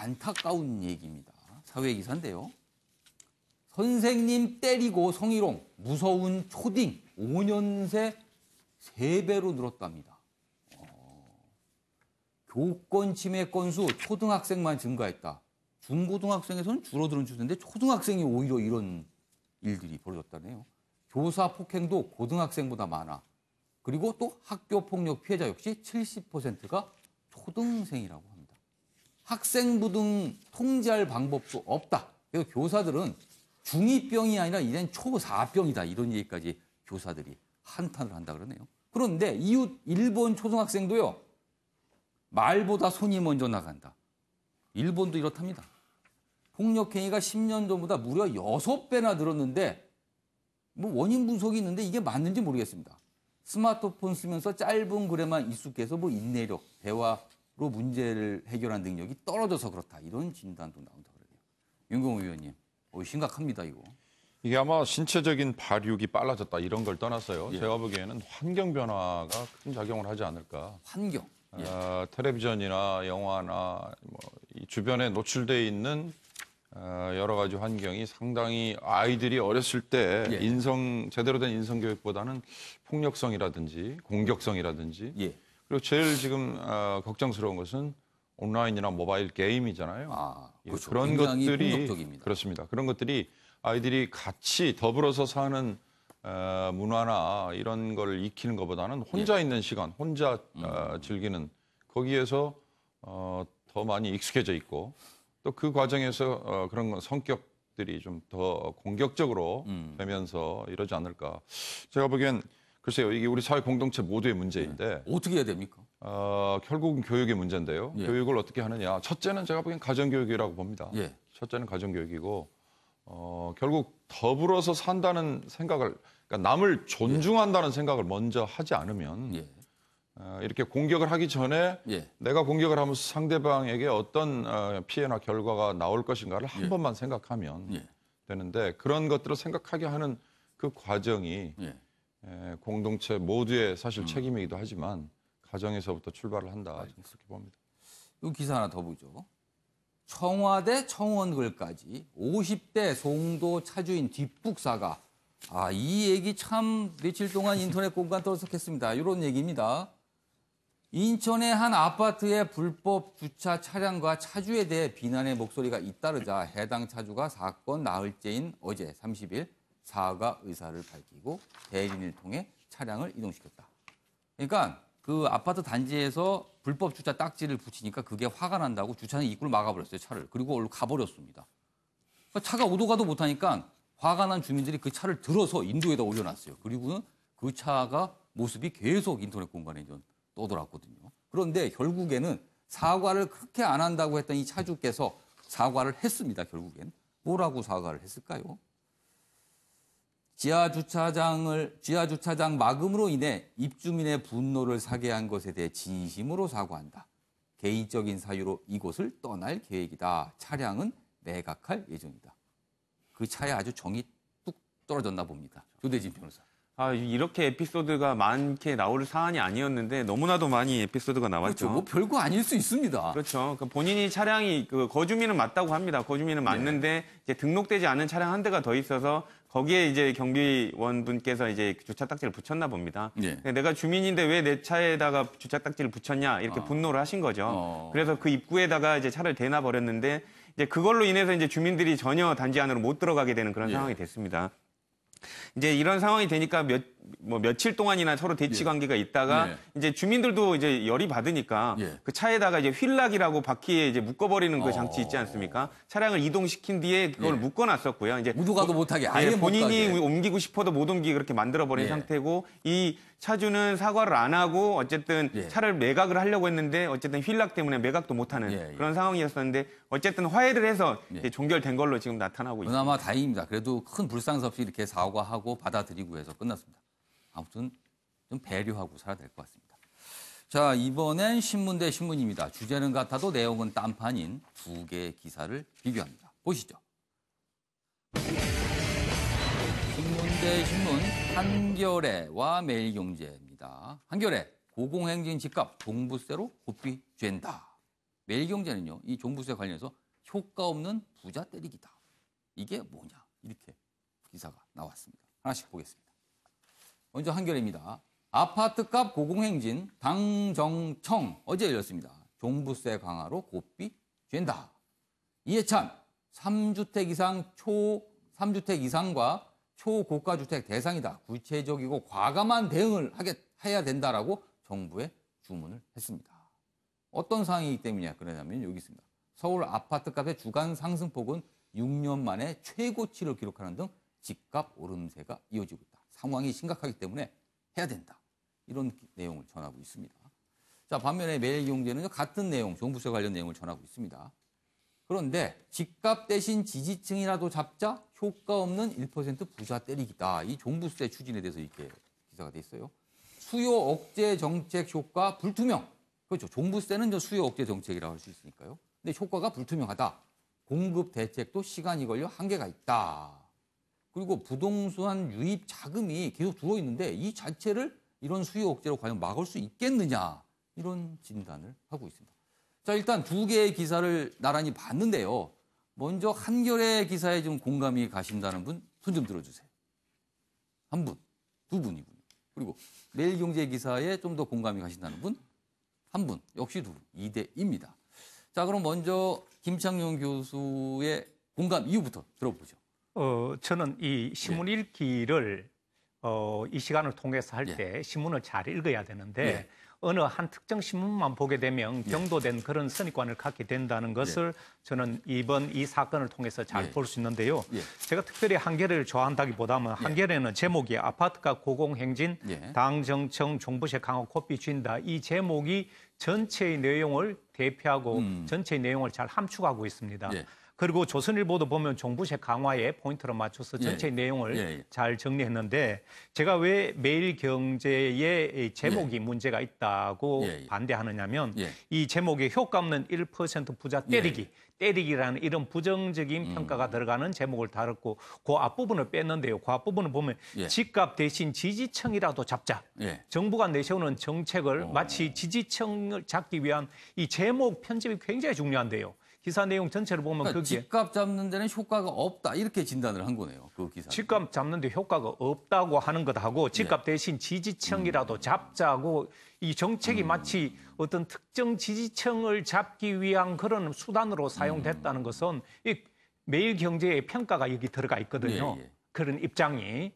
안타까운 얘기입니다. 사회기사인데요. 선생님 때리고 성희롱, 무서운 초딩, 5년 새 3배로 늘었답니다. 교권 침해 건수 초등학생만 증가했다. 중고등학생에서는 줄어드는 추세인데 초등학생이 오히려 이런 일들이 벌어졌다네요. 교사 폭행도 고등학생보다 많아. 그리고 또 학교 폭력 피해자 역시 70%가 초등생이라고 합니다. 학생부 등 통제할 방법도 없다. 그래서 교사들은 중2병이 아니라 이젠 초4병이다. 이런 얘기까지 교사들이 한탄을 한다 그러네요. 그런데 이웃 일본 초등학생도요. 말보다 손이 먼저 나간다. 일본도 이렇답니다. 폭력행위가 10년 전보다 무려 6배나 늘었는데 뭐 원인 분석이 있는데 이게 맞는지 모르겠습니다. 스마트폰 쓰면서 짧은 글에만 익숙해서 뭐 인내력, 대화로 문제를 해결하는 능력이 떨어져서 그렇다. 이런 진단도 나온다 그러네요. 윤경호 의원님, 심각합니다 이거. 이게 아마 신체적인 발육이 빨라졌다 이런 걸 떠났어요. 예. 제가 보기에는 환경 변화가 큰 작용을 하지 않을까. 환경. 예. 텔레비전이나 영화나 뭐 이 주변에 노출돼 있는 여러 가지 환경이 상당히 아이들이 어렸을 때 예. 제대로 된 인성 교육보다는 폭력성이라든지 공격성이라든지 예. 그리고 제일 지금 걱정스러운 것은 온라인이나 모바일 게임이잖아요. 그렇죠. 그런 것들이 폭력적입니다. 그렇습니다. 그런 것들이 아이들이 같이 더불어서 사는 문화나 이런 걸 익히는 것보다는 혼자 있는 시간, 혼자 즐기는 거기에서 더 많이 익숙해져 있고 또 그 과정에서 그런 성격들이 좀 더 공격적으로 되면서 이러지 않을까. 제가 보기엔 글쎄요, 이게 우리 사회 공동체 모두의 문제인데 어떻게 해야 됩니까? 결국은 교육의 문제인데요. 예. 교육을 어떻게 하느냐. 첫째는 제가 보기엔 가정교육이라고 봅니다. 예. 첫째는 가정교육이고 결국 더불어서 산다는 생각을 그러니까 남을 존중한다는 생각을 먼저 하지 않으면 예. 이렇게 공격을 하기 전에 예. 내가 공격을 하면서 상대방에게 어떤 피해나 결과가 나올 것인가를 한 예. 번만 생각하면 예. 되는데 그런 것들을 생각하게 하는 그 과정이 예. 공동체 모두의 사실 책임이기도 하지만 가정에서부터 출발을 한다. 그렇게 봅니다. 이 기사 하나 더 보죠. 청와대 청원글까지 50대 송도 차주인 뒷북사가 이 얘기 참 며칠 동안 인터넷 공간 떠들썩했습니다. 이런 얘기입니다. 인천의 한 아파트의 불법 주차 차량과 차주에 대해 비난의 목소리가 잇따르자 해당 차주가 사건 나흘째인 어제 30일 사과 의사를 밝히고 대리인을 통해 차량을 이동시켰다. 그러니까 그 아파트 단지에서 불법 주차 딱지를 붙이니까 그게 화가 난다고 주차장 입구를 막아버렸어요, 차를. 그리고 얼른 가버렸습니다. 그러니까 차가 오도 가도 못하니까 화가 난 주민들이 그 차를 들어서 인도에다 올려놨어요. 그리고는 그 차가 모습이 계속 인터넷 공간에 떠돌았거든요. 그런데 결국에는 사과를 그렇게 안 한다고 했던 이 차주께서 사과를 했습니다, 결국엔. 뭐라고 사과를 했을까요? 지하 주차장 막음으로 인해 입주민의 분노를 사게 한 것에 대해 진심으로 사과한다. 개인적인 사유로 이곳을 떠날 계획이다. 차량은 매각할 예정이다. 그 차에 아주 정이 뚝 떨어졌나 봅니다. 조대진 변호사. 이렇게 에피소드가 많게 나올 사안이 아니었는데 너무나도 많이 에피소드가 나왔죠. 그렇죠. 뭐 별거 아닐 수 있습니다. 그렇죠. 본인이 차량이 거주민은 맞다고 합니다. 거주민은 맞는데 이제 등록되지 않은 차량 한 대가 더 있어서 거기에 이제 경비원 분께서 이제 주차 딱지를 붙였나 봅니다. 내가 주민인데 왜 내 차에다가 주차 딱지를 붙였냐 이렇게 분노를 하신 거죠. 그래서 그 입구에다가 이제 차를 대놔 버렸는데 이제 그걸로 인해서 이제 주민들이 전혀 단지 안으로 못 들어가게 되는 그런 상황이 됐습니다. 이제 이런 상황이 되니까 며칠 동안이나 서로 대치 관계가 있다가 이제 주민들도 이제 열이 받으니까 그 차에다가 이제 휠락이라고 바퀴에 이제 묶어버리는 그 장치 있지 않습니까? 차량을 이동시킨 뒤에 그걸 묶어놨었고요. 이제 모두 가도 못하게 아예 본인이 못 가게. 옮기고 싶어도 못 옮기게 그렇게 만들어버린 상태고 이 차주는 사과를 안 하고 어쨌든 차를 매각을 하려고 했는데 어쨌든 휠락 때문에 매각도 못하는 그런 상황이었었는데 어쨌든 화해를 해서 이제 종결된 걸로 지금 나타나고 있습니다. 그나마 다행입니다. 그래도 큰 불상 없이 이렇게 사과하고 받아들이고 해서 끝났습니다. 아무튼 좀 배려하고 살아야 될 것 같습니다. 자, 이번엔 신문 대 신문입니다. 주제는 같아도 내용은 딴판인 두 개의 기사를 비교합니다. 보시죠. 신문 대 신문, 한겨레와 매일경제입니다. 한겨레, 고공행진 집값 동부세로 고삐 쬐다. 매일경제는요, 이 종부세 관련해서 효과 없는 부자 때리기다. 이게 뭐냐? 이렇게 기사가 나왔습니다. 하나씩 보겠습니다. 먼저 한겨레입니다. 아파트값 고공행진 당정청 어제 열렸습니다. 종부세 강화로 고삐 쥔다. 이해찬 3주택 이상과 초고가 주택 대상이다. 구체적이고 과감한 대응을 해야 된다라고 정부에 주문을 했습니다. 어떤 상황이기 때문이냐 그러냐면 여기 있습니다. 서울 아파트값의 주간 상승폭은 6년 만에 최고치를 기록하는 등 집값 오름세가 이어지고 있다. 상황이 심각하기 때문에 해야 된다. 이런 내용을 전하고 있습니다. 자, 반면에 매일경제는 같은 내용, 종부세 관련 내용을 전하고 있습니다. 그런데 집값 대신 지지층이라도 잡자 효과 없는 1% 부자 때리기다. 이 종부세 추진에 대해서 이렇게 기사가 돼 있어요. 수요 억제 정책 효과 불투명. 그렇죠. 종부세는 수요 억제 정책이라고 할 수 있으니까요. 근데 효과가 불투명하다. 공급 대책도 시간이 걸려 한계가 있다. 그리고 부동산 유입 자금이 계속 들어있는데 이 자체를 이런 수요 억제로 과연 막을 수 있겠느냐. 이런 진단을 하고 있습니다. 자, 일단 두 개의 기사를 나란히 봤는데요. 먼저 한겨레 기사에 좀 공감이 가신다는 분 손 좀 들어주세요. 한 분, 두 분이군요. 그리고 매일경제 기사에 좀 더 공감이 가신다는 분, 한 분, 역시 두 분, 2대2입니다. 자, 그럼 먼저 김창룡 교수의 공감 이유부터 들어보죠. 저는 이 신문 읽기를 이 시간을 통해서 할 때 신문을 잘 읽어야 되는데 어느 한 특정 신문만 보게 되면 경도된 그런 선입관을 갖게 된다는 것을 저는 이번 이 사건을 통해서 잘 볼 수 있는데요. 제가 특별히 한겨레를 좋아한다기보다는 한겨레는 제목이 아파트값 고공행진 당정청 종부세 강화 고삐 쥔다. 이 제목이 전체의 내용을 대표하고 전체의 내용을 잘 함축하고 있습니다. 그리고 조선일보도 보면 종부세 강화에 포인트를 맞춰서 전체 내용을 잘 정리했는데 제가 왜 매일경제의 제목이 문제가 있다고 반대하느냐면 이 제목에 효과 없는 1% 부자 때리기라는 이런 부정적인 평가가 들어가는 제목을 다뤘고 그 앞부분을 뺐는데요. 그 앞부분을 보면 집값 대신 지지층이라도 잡자. 정부가 내세우는 정책을 마치 지지층을 잡기 위한 이 제목 편집이 굉장히 중요한데요. 기사 내용 전체를 보면 그러니까 거기에 집값 잡는 데는 효과가 없다 이렇게 진단을 한 거네요. 그 기사. 집값 잡는 데 효과가 없다고 하는 것하고 집값 대신 지지층이라도 잡자고 이 정책이 마치 어떤 특정 지지층을 잡기 위한 그런 수단으로 사용됐다는 것은 이 매일경제의 평가가 여기 들어가 있거든요. 그런 입장이.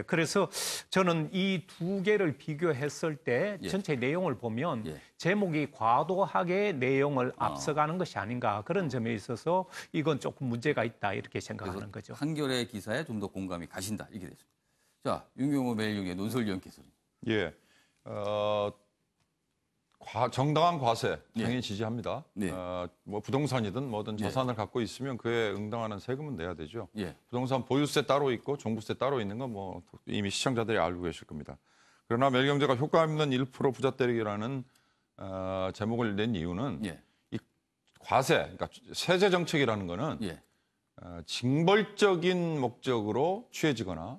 그래서 저는 이 두 개를 비교했을 때 전체 내용을 보면 제목이 과도하게 내용을 앞서가는 것이 아닌가 그런 점에 있어서 이건 조금 문제가 있다 이렇게 생각하는 거죠. 한겨레 기사에 좀 더 공감이 가신다 이렇게 됐습니다. 자, 윤경호 매일경제 논설위원께서는. 정당한 과세 당연히 지지합니다. 뭐 부동산이든 뭐든 자산을 갖고 있으면 그에 응당하는 세금은 내야 되죠. 부동산 보유세 따로 있고 종부세 따로 있는 건 뭐 이미 시청자들이 알고 계실 겁니다. 그러나 매일경제가 효과 없는 1% 부자 때리기라는 제목을 낸 이유는 이 과세, 그러니까 세제 정책이라는 거는 징벌적인 목적으로 취해지거나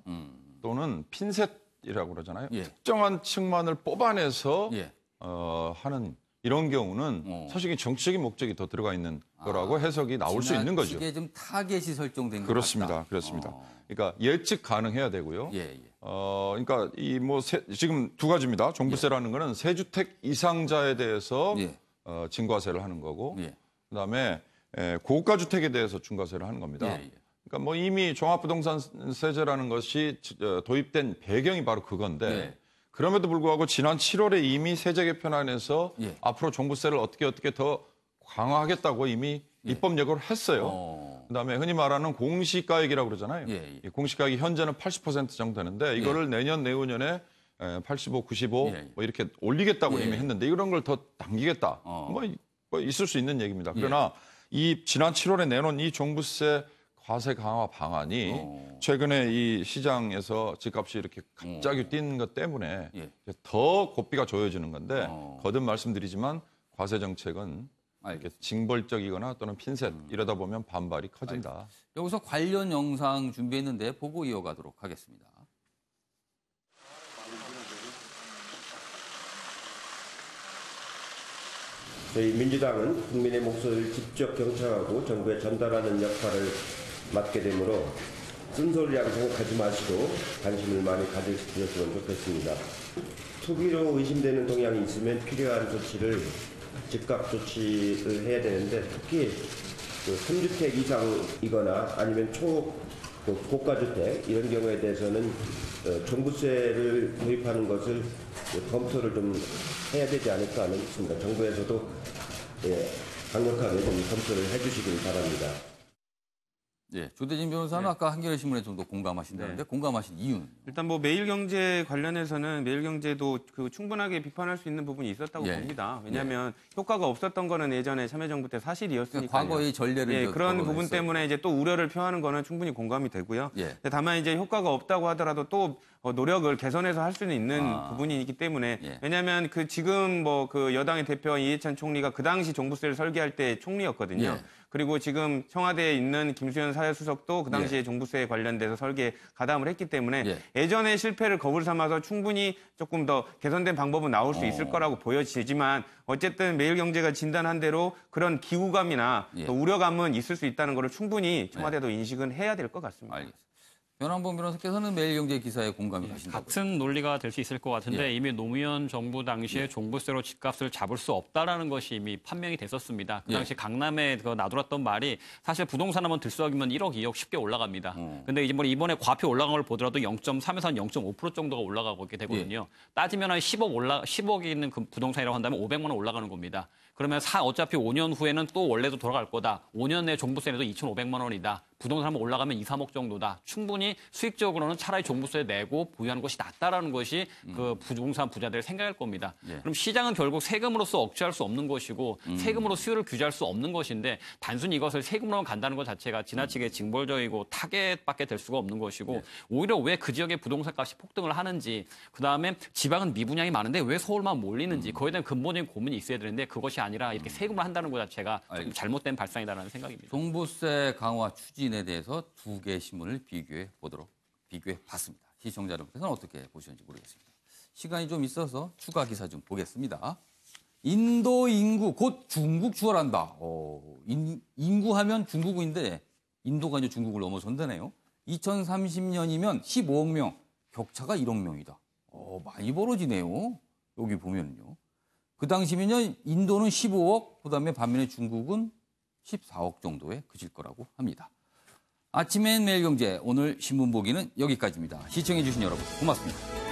또는 핀셋이라고 그러잖아요. 특정한 층만을 뽑아내서 하는 이런 경우는 사실 정치적인 목적이 더 들어가 있는 거라고 해석이 나올 수 있는 거죠. 이게 좀 타겟이 설정된 것 그렇습니다. 같다. 그렇습니다. 그러니까 예측 가능해야 되고요. 그러니까 이 뭐 지금 두 가지입니다. 종부세라는 거는 세주택 이상자에 대해서 증과세를 하는 거고, 그다음에 고가 주택에 대해서 중과세를 하는 겁니다. 그러니까 뭐 이미 종합부동산세제라는 것이 도입된 배경이 바로 그건데. 그럼에도 불구하고 지난 7월에 이미 세제 개편안에서 앞으로 종부세를 어떻게 더 강화하겠다고 이미 입법 예고를 했어요. 그다음에 흔히 말하는 공시가액이라고 그러잖아요. 이 공시가액이 현재는 80% 정도 되는데 이거를 내년 내후년에 85, 95 뭐 이렇게 올리겠다고 이미 했는데 이런 걸 더 당기겠다. 뭐 있을 수 있는 얘기입니다. 그러나 이 지난 7월에 내놓은 이 종부세 과세 강화 방안이 최근에 이 시장에서 집값이 이렇게 갑자기 뛴 것 때문에 더 고삐가 조여지는 건데 거듭 말씀드리지만 과세 정책은 이렇게 징벌적이거나 또는 핀셋 이러다 보면 반발이 커진다. 여기서 관련 영상 준비했는데 보고 이어가도록 하겠습니다. 저희 민주당은 국민의 목소리를 직접 경청하고 정부에 전달하는 역할을 맡게 되므로 쓴소리라고 생각하지 마시고 관심을 많이 가져주셨으면 좋겠습니다. 투기로 의심되는 동향이 있으면 필요한 조치를 즉각 조치를 해야 되는데 특히 3주택 이상이거나 아니면 고가주택 이런 경우에 대해서는 종부세를 도입하는 것을 검토를 좀 해야 되지 않을까 하는 싶습니다. 정부에서도 강력하게 좀 검토를 해주시길 바랍니다. 예, 조대진 변호사는 아까 한겨레 신문에 좀 더 공감하신다는데 공감하신 이유는? 일단 뭐 매일경제 관련해서는 매일경제도 충분하게 비판할 수 있는 부분이 있었다고 봅니다. 왜냐하면 효과가 없었던 거는 예전에 참여정부 때 사실이었으니까요. 그러니까 과거의 전례를 그런 부분 때문에 이제 또 우려를 표하는 거는 충분히 공감이 되고요. 다만 이제 효과가 없다고 하더라도 또 노력을 개선해서 할 수는 있는 부분이 있기 때문에 왜냐하면 지금 여당의 대표 이해찬 총리가 그 당시 종부세를 설계할 때 총리였거든요. 그리고 지금 청와대에 있는 김수현 사회수석도 그 당시에 종부세에 관련돼서 설계에 가담을 했기 때문에 예전의 실패를 거울 삼아서 충분히 조금 더 개선된 방법은 나올 수 있을 거라고 보여지지만 어쨌든 매일경제가 진단한 대로 그런 기우감이나 또 우려감은 있을 수 있다는 것을 충분히 청와대도 인식은 해야 될 것 같습니다. 알겠습니다. 변환봉 변호사께서는 매일경제 기사에 공감이 가신다고요? 같은 논리가 될 수 있을 것 같은데 이미 노무현 정부 당시에 종부세로 집값을 잡을 수 없다라는 것이 이미 판명이 됐었습니다. 그 당시 강남에 나돌았던 말이 사실 부동산 한번 들썩이면 1억, 2억 쉽게 올라갑니다. 근데 이번에 과표 올라간 걸 보더라도 0.3에서 한 0.5% 정도가 올라가고 있게 되거든요. 따지면 한 10억이 있는 그 부동산이라고 한다면 500만 원 올라가는 겁니다. 그러면 어차피 5년 후에는 또 원래도 돌아갈 거다. 5년 내 종부세 내도 2,500만 원이다. 부동산 한번 올라가면 2, 3억 정도다. 충분히 수익적으로는 차라리 종부세 내고 보유하는 것이 낫다라는 것이 그 부동산 부자들의 생각일 겁니다. 그럼 시장은 결국 세금으로서 억제할 수 없는 것이고 세금으로 수요를 규제할 수 없는 것인데 단순히 이것을 세금으로만 간다는 것 자체가 지나치게 징벌적이고 타겟밖에 될 수가 없는 것이고 오히려 왜 그 지역의 부동산 값이 폭등을 하는지 그다음에 지방은 미분양이 많은데 왜 서울만 몰리는지 그거에 대한 근본적인 고민이 있어야 되는데 그것이 아니라 이렇게 세금을 한다는 것 자체가 좀 잘못된 발상이다라는 생각입니다. 종부세 강화 추진에 대해서 두 개의 신문을 비교해 봤습니다. 시청자 여러분께서는 어떻게 보시는지 모르겠습니다. 시간이 좀 있어서 추가 기사 좀 보겠습니다. 인도 인구 곧 중국 추월한다. 인구하면 중국인데 인도가 이제 중국을 넘어선다네요. 2030년이면 15억 명, 격차가 1억 명이다. 많이 벌어지네요. 여기 보면요. 그 당시면요, 인도는 15억, 그다음에 반면에 중국은 14억 정도에 그칠 거라고 합니다. 아침엔 매일경제 오늘 신문 보기는 여기까지입니다. 시청해주신 여러분 고맙습니다.